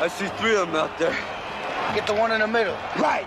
I see 3 of them out there. Get the one in the middle. Right.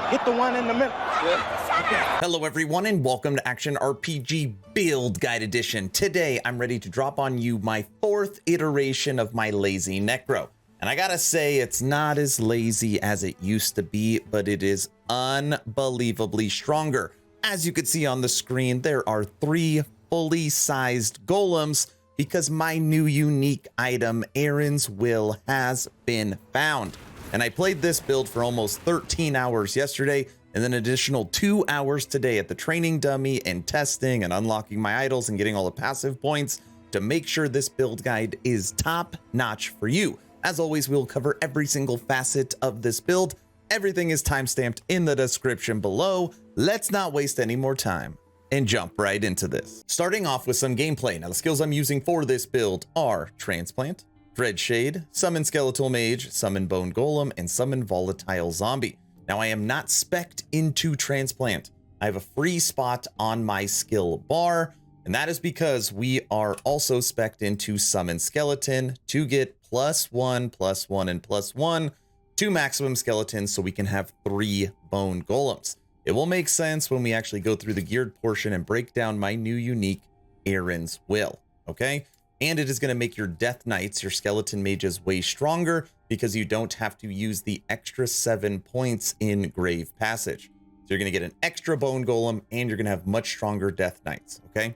Hit the one in the middle. Yeah. Hello everyone and welcome to Action RPG Build Guide Edition. Today I'm ready to drop on you my 4th iteration of my lazy necro. And I gotta say, it's not as lazy as it used to be, but it is unbelievably stronger. As you can see on the screen, there are 3 fully sized golems because my new unique item, Aaron's Will, has been found. And I played this build for almost 13 hours yesterday, and then an additional 2 hours today at the training dummy and testing and unlocking my idols and getting all the passive points to make sure this build guide is top notch for you. As always, we'll cover every single facet of this build. Everything is timestamped in the description below. Let's not waste any more time and jump right into this. Starting off with some gameplay. Now, the skills I'm using for this build are Transplant, Dreadshade, Summon Skeletal Mage, Summon Bone Golem, and Summon Volatile Zombie. Now, I am not spec'd into Transplant. I have a free spot on my skill bar, and that is because we are also spec'd into Summon Skeleton to get +1, +1, and +1 to maximum skeletons so we can have 3 Bone Golems. It will make sense when we actually go through the geared portion and break down my new unique Aaron's Will, okay? And it is going to make your Death Knights, your Skeleton Mages, way stronger because you don't have to use the extra 7 points in Grave Passage. So you're going to get an extra Bone Golem and you're going to have much stronger Death Knights, okay?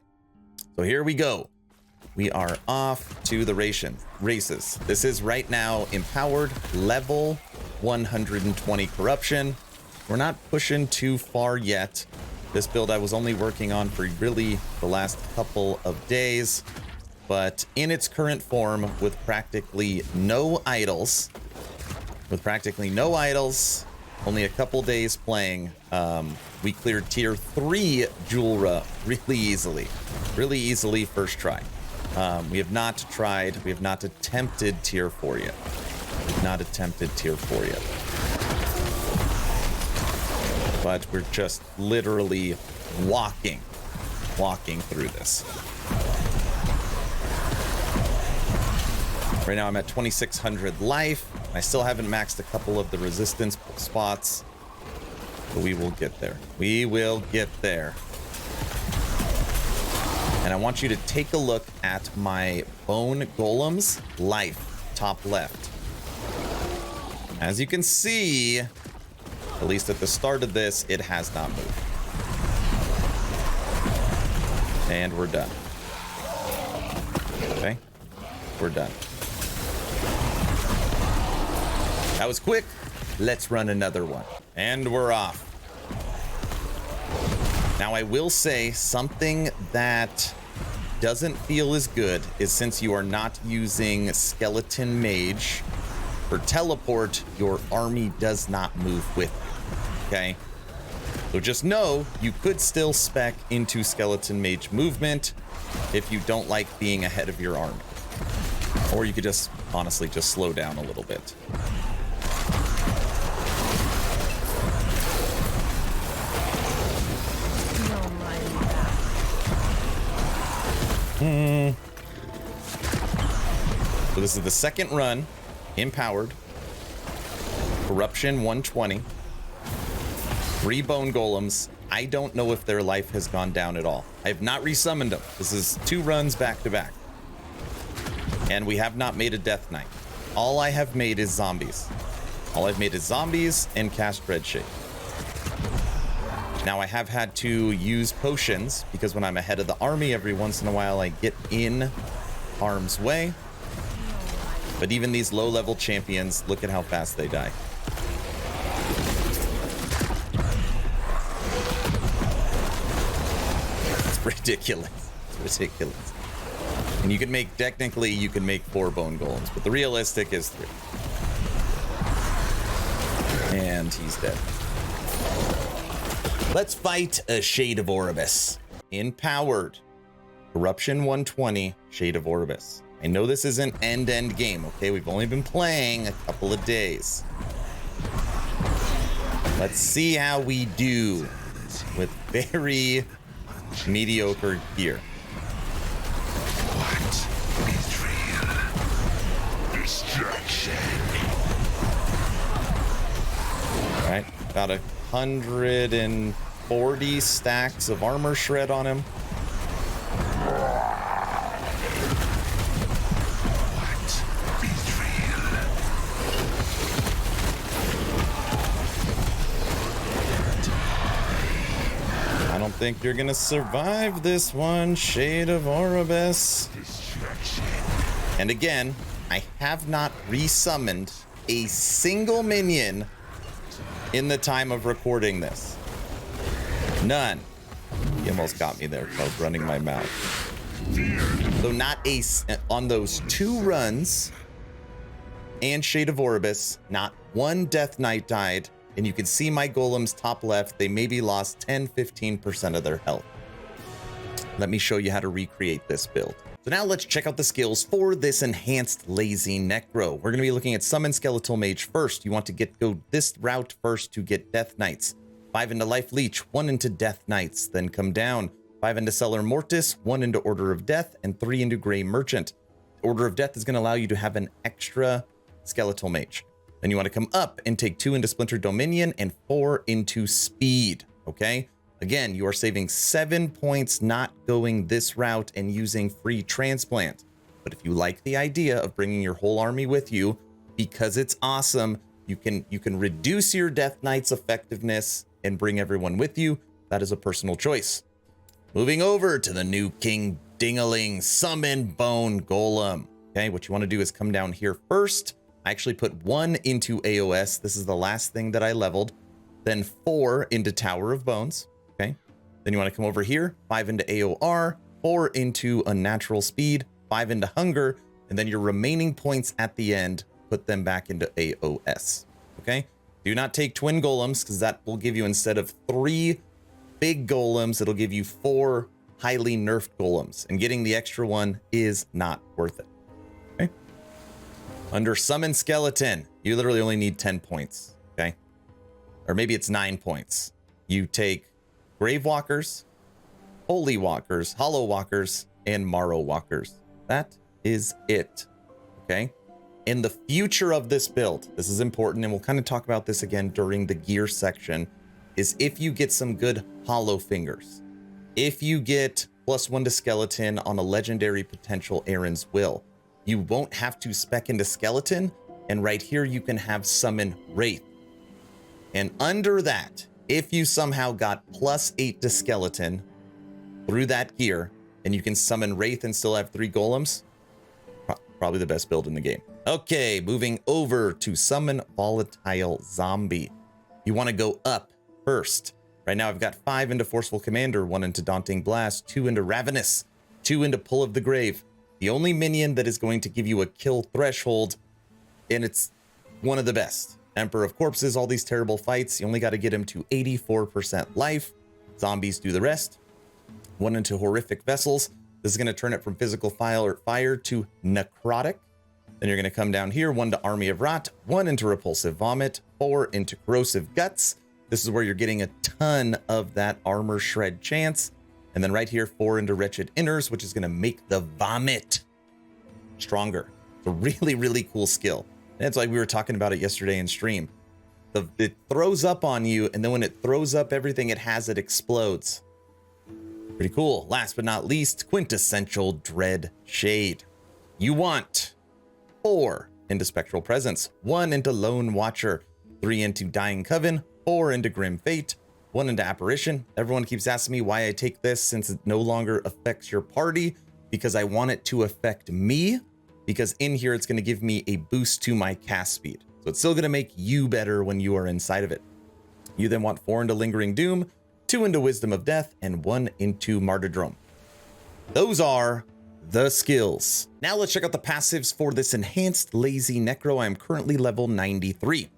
So here we go. We are off to the races. This is right now empowered, level 120 corruption. We're not pushing too far yet. This build I was only working on for really the last couple of days, but in its current form with practically no idols, only a couple days playing, we cleared tier 3 Julra really easily first try. We have not attempted tier 4 yet. But we're just literally walking through this. Right now I'm at 2600 life. I still haven't maxed a couple of the resistance spots, but we will get there. And I want you to take a look at my Bone Golem's life, top left. As you can see, at least at the start of this, it has not moved. And we're done. Okay, we're done. That was quick. Let's run another one. And we're off. Now, I will say something that doesn't feel as good is since you are not using Skeleton Mage for teleport, your army does not move with you, okay? So just know you could still spec into Skeleton Mage movement if you don't like being ahead of your army. Or you could just, honestly, just slow down a little bit. So this is the second run, empowered, corruption 120, 3 Bone Golems. I don't know if their life has gone down at all. I have not resummoned them. This is 2 runs back to back. And we have not made a Death Knight. All I have made is zombies. And cast Dreadshade. Now I have had to use potions because when I'm ahead of the army, every once in a while I get in harm's way. But even these low-level champions, look at how fast they die. It's ridiculous. And you can make, technically, you can make 4 Bone Golems, but the realistic is 3. And he's dead. Let's fight a Shade of Oribus. Empowered. Corruption 120, Shade of Oribus. I know this isn't end game, okay? We've only been playing a couple of days. Let's see how we do with very mediocre gear. What is real? Destruction. right? About 140 stacks of armor shred on him. I don't think you're gonna survive this one, Shade of Oribus. And again, I have not resummoned a single minion in the time of recording this. None. He almost got me there because I was running my mouth. So not a, on those 2 runs and Shade of Oribus, not one Death Knight died. And you can see my golems top left, they maybe lost 10-15% of their health. Let me show you how to recreate this build. So now let's check out the skills for this enhanced lazy necro. We're going to be looking at summon skeletal mage first. You want to go this route first to get death knights. 5 into life leech, 1 into death knights, then come down. 5 into Celer Mortis, 1 into Order of Death, and 3 into Grey Merchant. Order of Death is going to allow you to have an extra skeletal mage. Then you want to come up and take 2 into Splinter Dominion and 4 into Speed, okay? Again, you are saving 7 points not going this route and using free transplant. But if you like the idea of bringing your whole army with you, because it's awesome, you can reduce your Death Knight's effectiveness and bring everyone with you. That is a personal choice. Moving over to the new King Dingaling Summon Bone Golem. Okay, what you want to do is come down here first. I actually put 1 into AOS. This is the last thing that I leveled. Then 4 into Tower of Bones. Okay. Then you want to come over here, 5 into AOR, 4 into Unnatural Speed, 5 into Hunger, and then your remaining points at the end, put them back into AOS. Okay. Do not take twin golems because that will give you, instead of 3 big golems, it'll give you 4 highly nerfed golems, and getting the extra one is not worth it. Okay. Under Summon Skeleton, you literally only need 10 points. Okay. Or maybe it's 9 points. You take Grave Walkers, Holy Walkers, Hollow Walkers, and Marrow Walkers. That is it. Okay. In the future of this build, this is important, and we'll kind of talk about this again during the gear section, is if you get some good Hollow Fingers, if you get +1 to Skeleton on a legendary potential Aaron's Will, you won't have to spec into Skeleton, and right here you can have Summon Wraith. And under that, if you somehow got +8 to Skeleton through that gear, and you can summon Wraith and still have 3 golems, probably the best build in the game. Okay, moving over to Summon Volatile Zombie. You want to go up first. Right now I've got 5 into Forceful Commander, 1 into Daunting Blast, 2 into Ravenous, 2 into Pull of the Grave. The only minion that is going to give you a kill threshold, and it's one of the best. Emperor of Corpses, all these terrible fights, you only got to get him to 84% life. Zombies do the rest. 1 into Horrific Vessels. This is going to turn it from physical fire to necrotic. Then you're going to come down here, 1 to Army of Rot, 1 into Repulsive Vomit, 4 into Corrosive Guts. This is where you're getting a ton of that armor shred chance. And then right here, 4 into Wretched Inners, which is going to make the vomit stronger. It's a really, really cool skill. And it's like we were talking about it yesterday in stream. It throws up on you, and then when it throws up everything it has, it explodes. Pretty cool. Last but not least, quintessential Dreadshade. You want 4 into Spectral Presence, 1 into Lone Watcher, 3 into Dying Coven, 4 into Grim Fate, 1 into Apparition. Everyone keeps asking me why I take this since it no longer affects your party, because I want it to affect me, because in here it's going to give me a boost to my cast speed. So it's still going to make you better when you are inside of it. You then want 4 into Lingering Doom, 2 into Wisdom of Death, and 1 into Martyrdom. Those are the skills. Now let's check out the passives for this enhanced lazy necro. I am currently level 93.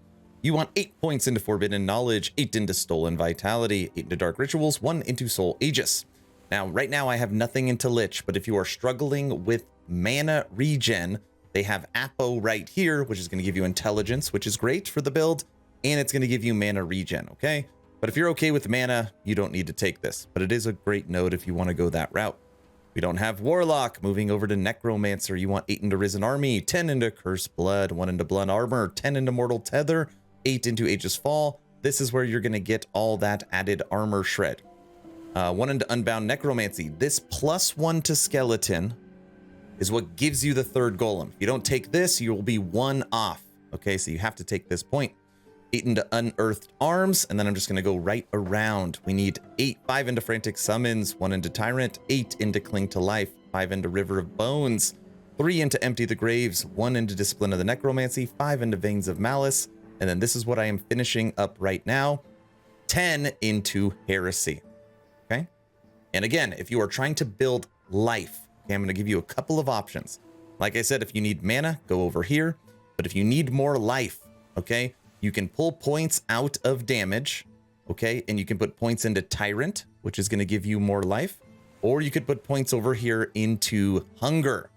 You want 8 points into Forbidden Knowledge, 8 into Stolen Vitality, 8 into Dark Rituals, 1 into Soul Aegis. Now, right now I have nothing into Lich, but if you are struggling with mana regen, they have Apo right here, which is going to give you intelligence, which is great for the build, and it's going to give you mana regen, okay? But if you're okay with mana, you don't need to take this, but it is a great node if you want to go that route. We don't have Warlock. Moving over to Necromancer, you want 8 into Risen Army, 10 into Cursed Blood, 1 into Blood Armor, 10 into Mortal Tether, 8 into Aegis Fall, this is where you're going to get all that added armor shred. 1 into Unbound Necromancy. This +1 to skeleton is what gives you the 3rd golem. If you don't take this, you will be 1 off. Okay, so you have to take this point. 8 into Unearthed Arms, and then I'm just going to go right around. We need 5 into Frantic Summons, 1 into Tyrant, 8 into Cling to Life, 5 into River of Bones, 3 into Empty the Graves, 1 into Discipline of the Necromancy, 5 into Veins of Malice, and then this is what I am finishing up right now, 10 into Heresy. Okay? And again, if you are trying to build life, okay, I'm going to give you a couple of options. Like I said, if you need mana, go over here. But if you need more life, okay, you can pull points out of damage, okay, and you can put points into Tyrant, which is going to give you more life, or you could put points over here into Hunger,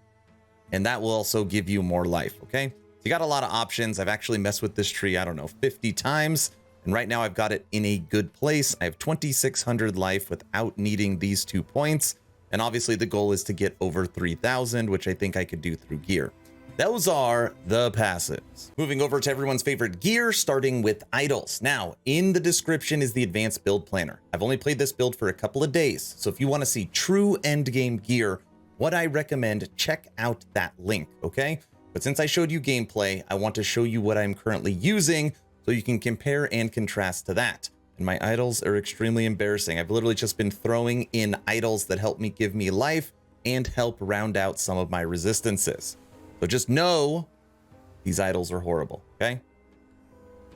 and that will also give you more life, okay? So you got a lot of options. I've actually messed with this tree, I don't know, 50 times, and right now I've got it in a good place. I have 2,600 life without needing these 2 points, and obviously the goal is to get over 3,000, which I think I could do through gear. Those are the passives. Moving over to everyone's favorite gear, starting with idols. Now, in the description is the advanced build planner. I've only played this build for a couple of days, so if you want to see true end game gear, what I recommend, check out that link, okay? But since I showed you gameplay, I want to show you what I'm currently using so you can compare and contrast to that. And my idols are extremely embarrassing. I've literally just been throwing in idols that help me give me life and help round out some of my resistances. So just know these idols are horrible, okay?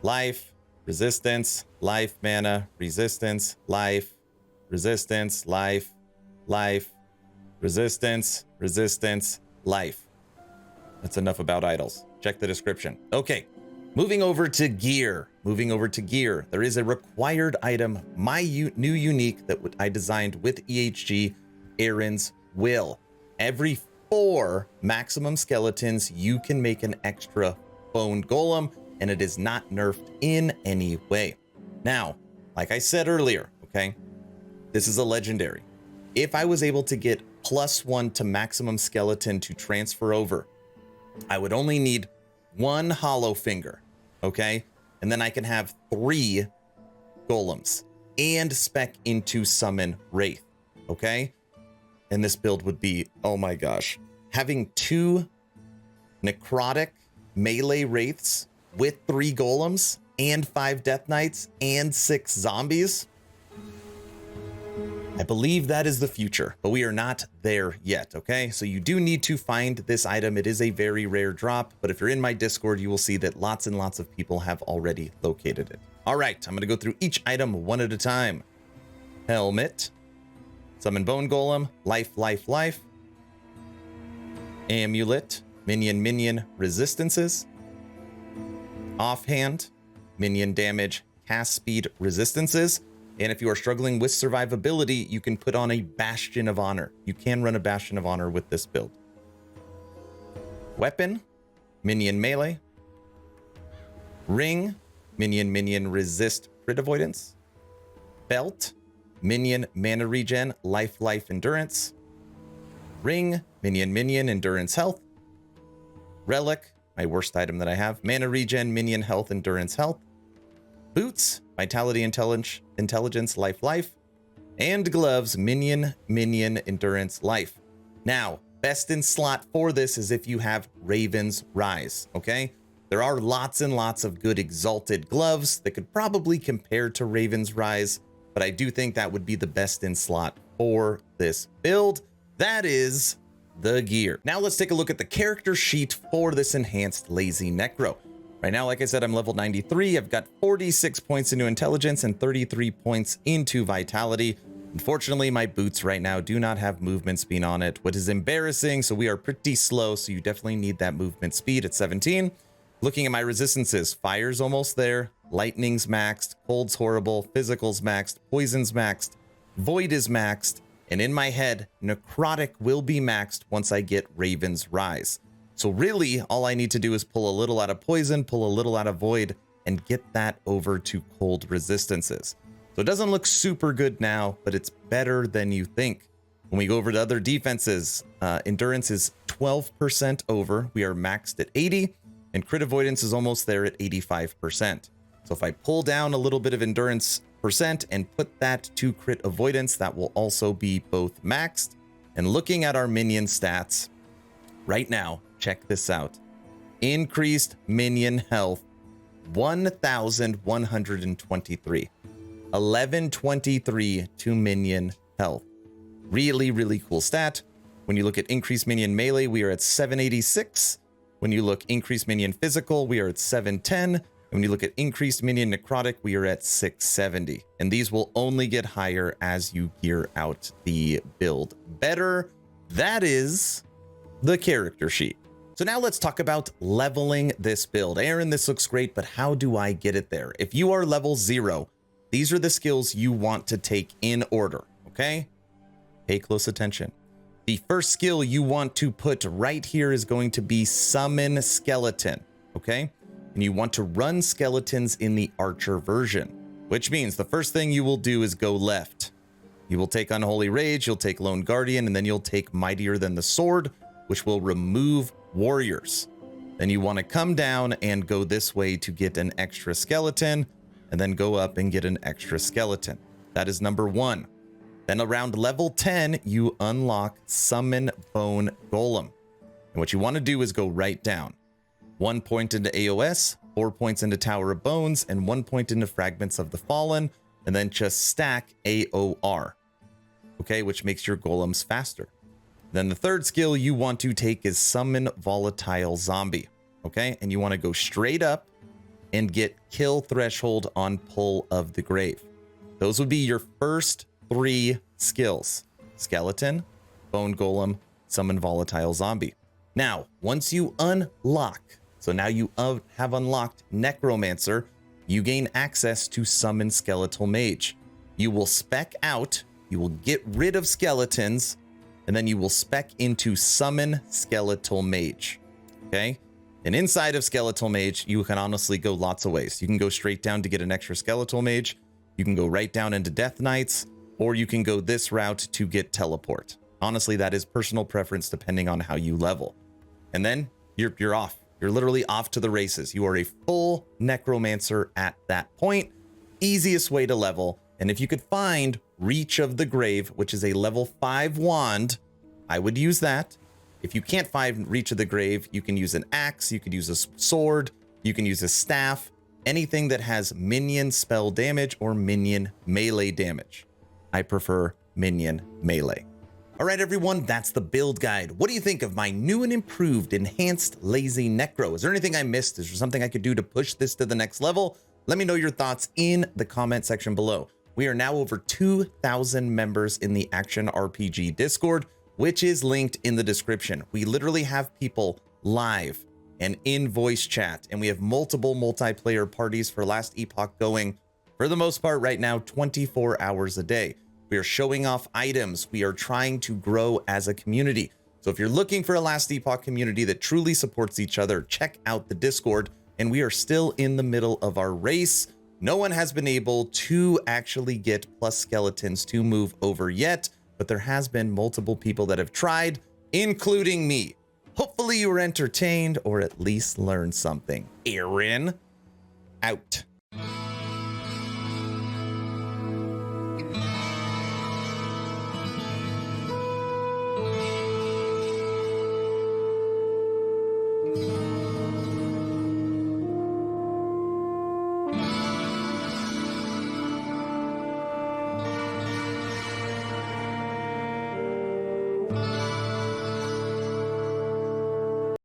Life, resistance, life, mana, resistance, life, resistance, life, life, resistance, resistance, life. That's enough about idols. Check the description. Okay, moving over to gear. There is a required item, my new unique that I designed with EHG, Aaron's Will. Every 4 maximum skeletons, you can make an extra bone golem, and it is not nerfed in any way. Now, like I said earlier, okay, this is a legendary. If I was able to get +1 to maximum skeleton to transfer over, I would only need 1 hollow finger, okay? And then I can have 3 golems and spec into summon Wraith, okay? And this build would be, oh my gosh, having 2 necrotic melee wraiths with 3 golems and 5 death knights and 6 zombies. I believe that is the future, but we are not there yet, okay? So you do need to find this item. It is a very rare drop, but if you're in my Discord, you will see that lots and lots of people have already located it. All right, I'm gonna go through each item one at a time. Helmet. Summon Bone Golem, life, life, life. Amulet, minion, resistances. Offhand, minion damage, cast speed, resistances. And if you are struggling with survivability, you can put on a Bastion of Honor. You can run a Bastion of Honor with this build. Weapon, minion melee. Ring, minion resist crit avoidance. Belt, minion mana regen, life endurance. Ring, minion endurance health. Relic, my worst item that I have, mana regen, minion health, endurance health. Boots, vitality, intelligence, life. And gloves, minion, endurance, life. Now, best in slot for this is if you have Raven's Rise, okay? There are lots and lots of good exalted gloves that could probably compare to Raven's Rise, but I do think that would be the best in slot for this build. That is the gear. Now let's take a look at the character sheet for this enhanced Lazy Necro. Right now, like I said, I'm level 93. I've got 46 points into intelligence and 33 points into vitality. Unfortunately, my boots right now do not have movement speed on it, which is embarrassing. So we are pretty slow. So you definitely need that movement speed at 17. Looking at my resistances, fire's almost there. Lightning's maxed, cold's horrible, physical's maxed, poison's maxed, void is maxed. And in my head, necrotic will be maxed once I get Raven's Rise. So really, all I need to do is pull a little out of poison, pull a little out of void, and get that over to cold resistances. So it doesn't look super good now, but it's better than you think. When we go over to other defenses, endurance is 12% over. We are maxed at 80, and crit avoidance is almost there at 85%. So if I pull down a little bit of endurance percent and put that to crit avoidance, that will also be both maxed. And looking at our minion stats right now, check this out. Increased minion health, 1,123. 1123 to minion health. Really, really cool stat. When you look at increased minion melee, we are at 786. When you look increased minion physical, we are at 710. When you look at increased minion necrotic, we are at 670. And these will only get higher as you gear out the build better. That is the character sheet. So now let's talk about leveling this build. Aaron, this looks great, but how do I get it there? If you are level 0, these are the skills you want to take in order, okay? Pay close attention. The first skill you want to put right here is going to be Summon Skeleton, okay? And you want to run skeletons in the Archer version, which means the first thing you will do is go left. You will take Unholy Rage, you'll take Lone Guardian, and then you'll take Mightier Than the Sword, which will remove warriors. Then you want to come down and go this way to get an extra skeleton, and then go up and get an extra skeleton. That is number 1. Then around level 10, you unlock Summon Bone Golem. And what you want to do is go right down. 1 point into AOS, 4 points into Tower of Bones, and 1 point into Fragments of the Fallen, and then just stack AOR, okay, which makes your golems faster. Then the third skill you want to take is Summon Volatile Zombie, okay, and you want to go straight up and get Kill Threshold on Pull of the Grave. Those would be your first 3 skills: Skeleton, Bone Golem, Summon Volatile Zombie. Now, once you unlock, so now you have unlocked Necromancer, you gain access to Summon Skeletal Mage. You will spec out, you will get rid of skeletons, and then you will spec into Summon Skeletal Mage, okay? And inside of Skeletal Mage, you can honestly go lots of ways. You can go straight down to get an extra Skeletal Mage, you can go right down into Death Knights, or you can go this route to get Teleport. Honestly, that is personal preference depending on how you level. And then you're off. You're literally off to the races. You are a full Necromancer at that point. Easiest way to level. And if you could find Reach of the Grave, which is a level 5 wand, I would use that. If you can't find Reach of the Grave, you can use an axe, you could use a sword, you can use a staff, anything that has minion spell damage or minion melee damage. I prefer minion melee. All right, everyone, that's the build guide. What do you think of my new and improved enhanced lazy necro? Is there anything I missed? Is there something I could do to push this to the next level? Let me know your thoughts in the comment section below. We are now over 2,000 members in the Action RPG Discord, which is linked in the description. We literally have people live and in voice chat, and we have multiple multiplayer parties for Last Epoch going, for the most part right now, 24 hours a day. We are showing off items. We are trying to grow as a community. So if you're looking for a Last Epoch community that truly supports each other, check out the Discord. And we are still in the middle of our race. No one has been able to actually get plus skeletons to move over yet, but there has been multiple people that have tried, including me. Hopefully you were entertained or at least learned something. Aaron, out. you